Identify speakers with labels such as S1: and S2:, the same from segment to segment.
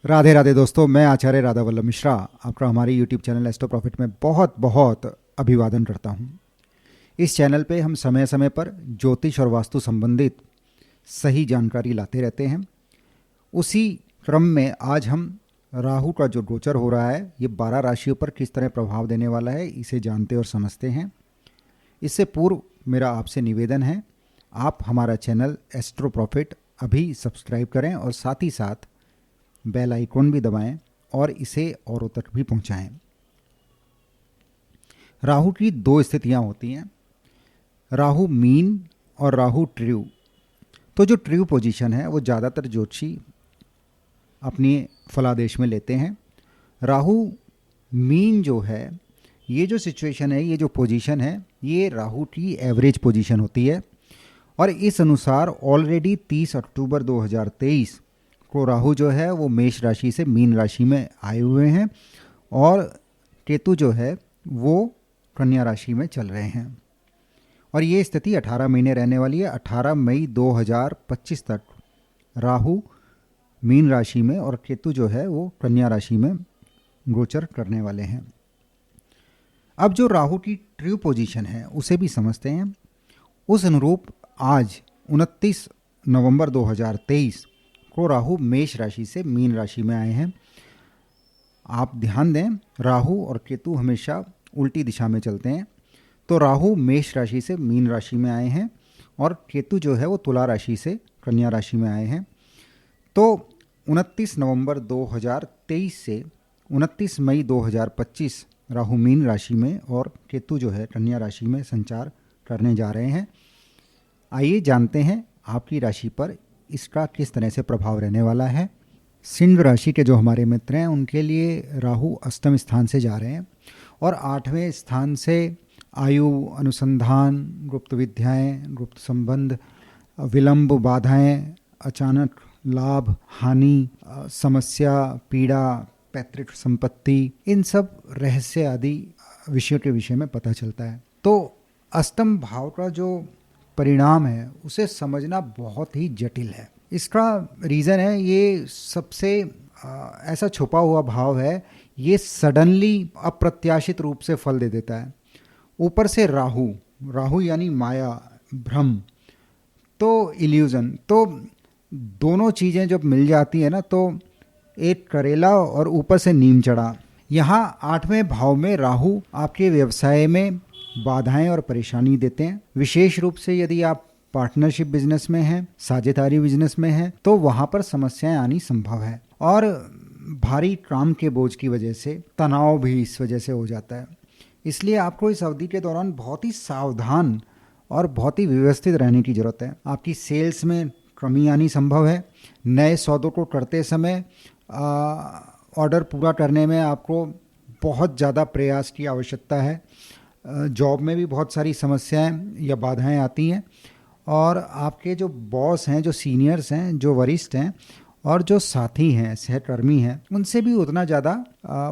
S1: राधे राधे दोस्तों, मैं आचार्य राधा वल्लभ मिश्रा आपका हमारे YouTube चैनल एस्ट्रो प्रॉफिट में बहुत बहुत अभिवादन करता हूं। इस चैनल पे हम समय समय पर ज्योतिष और वास्तु संबंधित सही जानकारी लाते रहते हैं। उसी क्रम में आज हम राहु का जो गोचर हो रहा है ये 12 राशियों पर किस तरह प्रभाव देने वाला है इसे जानते और समझते हैं। इससे पूर्व मेरा आपसे निवेदन है, आप हमारा चैनल एस्ट्रो प्रॉफिट अभी सब्सक्राइब करें और साथ ही साथ बेल आइकॉन भी दबाएं और इसे औरों तक भी पहुंचाएं। राहु की दो स्थितियां होती हैं, राहु मीन और राहु ट्रू। तो जो ट्रू पोजीशन है वो ज़्यादातर ज्योतिषी अपनी फलादेश में लेते हैं। राहु मीन जो है, ये जो सिचुएशन है, ये जो पोजीशन है, ये राहु की एवरेज पोजीशन होती है और इस अनुसार ऑलरेडी 30 अक्टूबर 2023 को राहु जो है वो मेष राशि से मीन राशि में आए हुए हैं और केतु जो है वो कन्या राशि में चल रहे हैं और ये स्थिति 18 महीने रहने वाली है। 18 मई 2025 तक राहु मीन राशि में और केतु जो है वो कन्या राशि में गोचर करने वाले हैं। अब जो राहु की ट्रू पोजीशन है उसे भी समझते हैं। उस अनुरूप आज 29 नवंबर 2023 को राहु मेष राशि से मीन राशि में आए हैं। आप ध्यान दें, राहु और केतु हमेशा उल्टी दिशा में चलते हैं। तो राहु मेष राशि से मीन राशि में आए हैं और केतु जो है वो तुला राशि से कन्या राशि में आए हैं। तो 29 नवंबर 2023 से 29 मई 2025 राहु मीन राशि में और केतु जो है कन्या राशि में संचार करने जा रहे हैं। आइए जानते हैं आपकी राशि पर इसका किस तरह से प्रभाव रहने वाला है। सिंह राशि के जो हमारे मित्र हैं उनके लिए राहु अष्टम स्थान से जा रहे हैं और 8वें स्थान से आयु, अनुसंधान, गुप्त विद्याएं, गुप्त संबंध, विलंब, बाधाएं, अचानक लाभ, हानि, समस्या, पीड़ा, पैतृक संपत्ति, इन सब रहस्य आदि विषयों के विषय में पता चलता है। तो अष्टम भाव का जो परिणाम है उसे समझना बहुत ही जटिल है। इसका रीज़न है, ये सबसे ऐसा छुपा हुआ भाव है, ये सडनली अप्रत्याशित रूप से फल दे देता है। ऊपर से राहु, राहु यानी माया, भ्रम, तो इल्यूजन, तो दोनों चीज़ें जब मिल जाती है ना तो एक करेला और ऊपर से नीम चढ़ा। यहाँ 8वें भाव में राहु आपके व्यवसाय में बाधाएं और परेशानी देते हैं। विशेष रूप से यदि आप पार्टनरशिप बिजनेस में हैं, साझेदारी बिजनेस में हैं, तो वहां पर समस्याएं आनी संभव है और भारी काम के बोझ की वजह से तनाव भी इस वजह से हो जाता है। इसलिए आपको इस अवधि के दौरान बहुत ही सावधान और बहुत ही व्यवस्थित रहने की जरूरत है। आपकी सेल्स में कमी आनी संभव है। नए सौदों को करते समय ऑर्डर पूरा करने में आपको बहुत ज़्यादा प्रयास की आवश्यकता है। जॉब में भी बहुत सारी समस्याएं या बाधाएं आती हैं और आपके जो बॉस हैं, जो सीनियर्स हैं, जो वरिष्ठ हैं और जो साथी हैं, सहकर्मी हैं, उनसे भी उतना ज़्यादा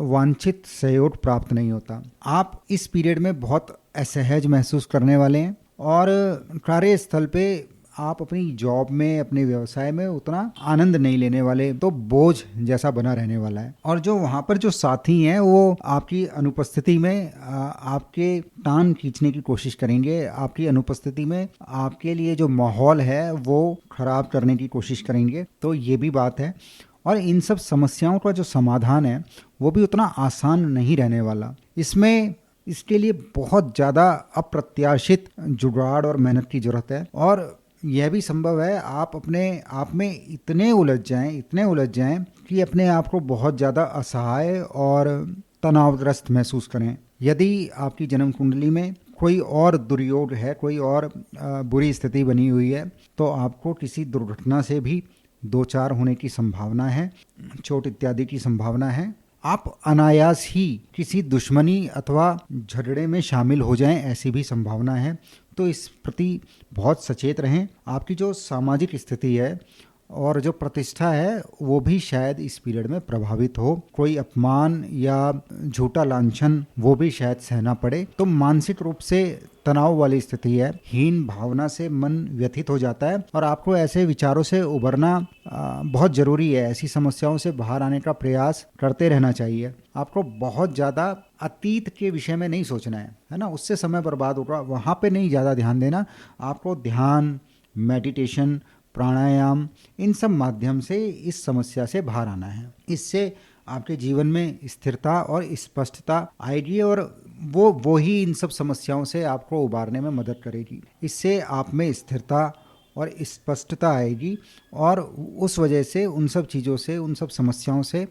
S1: वांछित सहयोग प्राप्त नहीं होता। आप इस पीरियड में बहुत असहज महसूस करने वाले हैं और कार्यस्थल पे आप अपनी जॉब में, अपने व्यवसाय में उतना आनंद नहीं लेने वाले, तो बोझ जैसा बना रहने वाला है। और जो वहाँ पर जो साथी हैं वो आपकी अनुपस्थिति में आपके टांग खींचने की कोशिश करेंगे। आपकी अनुपस्थिति में आपके लिए जो माहौल है वो खराब करने की कोशिश करेंगे। तो ये भी बात है और इन सब समस्याओं का जो समाधान है वो भी उतना आसान नहीं रहने वाला। इसके लिए बहुत ज़्यादा अप्रत्याशित जुगाड़ और मेहनत की ज़रूरत है और यह भी संभव है आप अपने आप में इतने उलझ जाएं कि अपने आप को बहुत ज़्यादा असहाय और तनावग्रस्त महसूस करें। यदि आपकी जन्म कुंडली में कोई और दुर्योग है, कोई और बुरी स्थिति बनी हुई है, तो आपको किसी दुर्घटना से भी दो चार होने की संभावना है, चोट इत्यादि की संभावना है। आप अनायास ही किसी दुश्मनी अथवा झगड़े में शामिल हो जाएं, ऐसी भी संभावना है। तो इस प्रति बहुत सचेत रहें। आपकी जो सामाजिक स्थिति है और जो प्रतिष्ठा है वो भी शायद इस पीरियड में प्रभावित हो। कोई अपमान या झूठा लांछन वो भी शायद सहना पड़े। तो मानसिक रूप से तनाव वाली स्थिति है। हीन भावना से मन व्यथित हो जाता है और आपको ऐसे विचारों से उबरना बहुत ज़रूरी है। ऐसी समस्याओं से बाहर आने का प्रयास करते रहना चाहिए। आपको बहुत ज़्यादा अतीत के विषय में नहीं सोचना है ना, उससे समय बर्बाद होगा, वहाँ पे नहीं ज़्यादा ध्यान देना। आपको ध्यान, मेडिटेशन, प्राणायाम, इन सब माध्यम से इस समस्या से बाहर आना है। इससे आपके जीवन में स्थिरता और स्पष्टता आएगी और वो ही इन सब समस्याओं से आपको उबारने में मदद करेगी। इससे आप में स्थिरता और स्पष्टता आएगी और उस वजह से उन सब चीज़ों से, उन सब समस्याओं से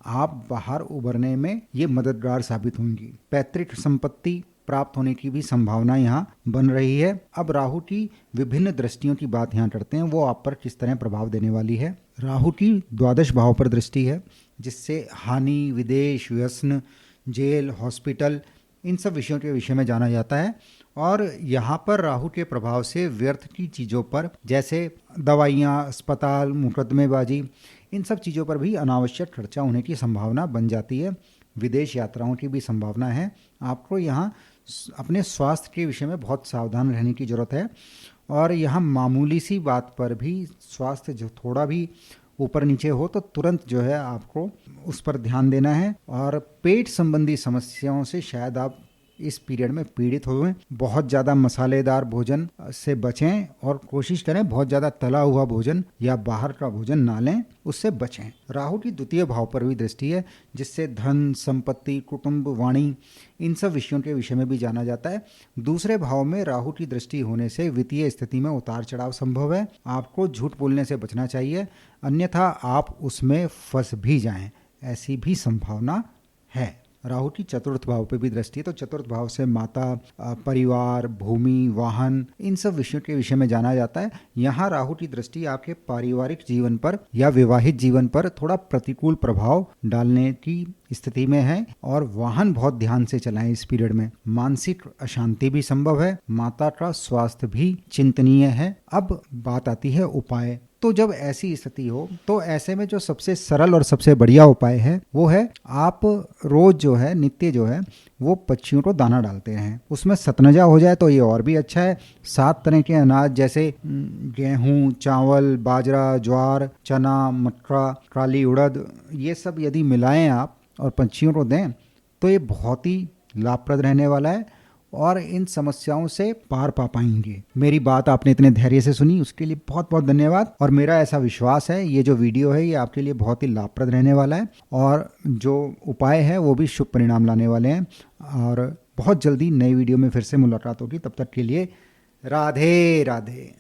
S1: आप बाहर उबरने में ये मददगार साबित होंगी। पैतृक संपत्ति प्राप्त होने की भी संभावना यहाँ बन रही है। अब राहु की विभिन्न दृष्टियों की बात यहाँ करते हैं, वो आप पर किस तरह प्रभाव देने वाली है। राहु की द्वादश भाव पर दृष्टि है, जिससे हानि, विदेश, व्यसन, जेल, हॉस्पिटल, इन सब विषयों के विषय में जाना जाता है। और यहाँ पर राहु के प्रभाव से व्यर्थ की चीज़ों पर, जैसे दवाइयाँ, अस्पताल, मुकदमेबाजी, इन सब चीज़ों पर भी अनावश्यक खर्चा होने की संभावना बन जाती है। विदेश यात्राओं की भी संभावना है। आपको यहाँ अपने स्वास्थ्य के विषय में बहुत सावधान रहने की ज़रूरत है। और यहाँ मामूली सी बात पर भी स्वास्थ्य जो थोड़ा भी ऊपर नीचे हो तो तुरंत जो है आपको उस पर ध्यान देना है। और पेट संबंधी समस्याओं से शायद आप इस पीरियड में पीड़ित हुए। बहुत ज़्यादा मसालेदार भोजन से बचें और कोशिश करें बहुत ज़्यादा तला हुआ भोजन या बाहर का भोजन ना लें, उससे बचें। राहु की द्वितीय भाव पर भी दृष्टि है, जिससे धन, संपत्ति, कुटुंब, वाणी, इन सब विषयों के विषय में भी जाना जाता है। दूसरे भाव में राहु की दृष्टि होने से वित्तीय स्थिति में उतार चढ़ाव संभव है। आपको झूठ बोलने से बचना चाहिए, अन्यथा आप उसमें फंस भी जाएं, ऐसी भी संभावना है। राहु की चतुर्थ भाव पे भी दृष्टि है, तो चतुर्थ भाव से माता, परिवार, भूमि, वाहन, इन सब विषयों के विषय में जाना जाता है। यहाँ राहु की दृष्टि आपके पारिवारिक जीवन पर या विवाहित जीवन पर थोड़ा प्रतिकूल प्रभाव डालने की स्थिति में है और वाहन बहुत ध्यान से चलाएं इस पीरियड में। मानसिक अशांति भी संभव है। माता का स्वास्थ्य भी चिंतनीय है। अब बात आती है उपाय। तो जब ऐसी स्थिति हो तो ऐसे में जो सबसे सरल और सबसे बढ़िया उपाय है वो है, आप रोज जो है, नित्य जो है, वो पक्षियों को दाना डालते हैं। उसमें सतनजा हो जाए तो ये और भी अच्छा है। 7 तरह के अनाज जैसे गेहूं, चावल, बाजरा, ज्वार, चना, मटका, काली उड़द, ये सब यदि मिलाएं आप और पक्षियों को दें तो ये बहुत ही लाभप्रद रहने वाला है और इन समस्याओं से पार पा पाएंगे। मेरी बात आपने इतने धैर्य से सुनी, उसके लिए बहुत बहुत धन्यवाद। और मेरा ऐसा विश्वास है ये जो वीडियो है ये आपके लिए बहुत ही लाभप्रद रहने वाला है और जो उपाय है वो भी शुभ परिणाम लाने वाले हैं। और बहुत जल्दी नई वीडियो में फिर से मुलाकात होगी। तब तक के लिए राधे राधे।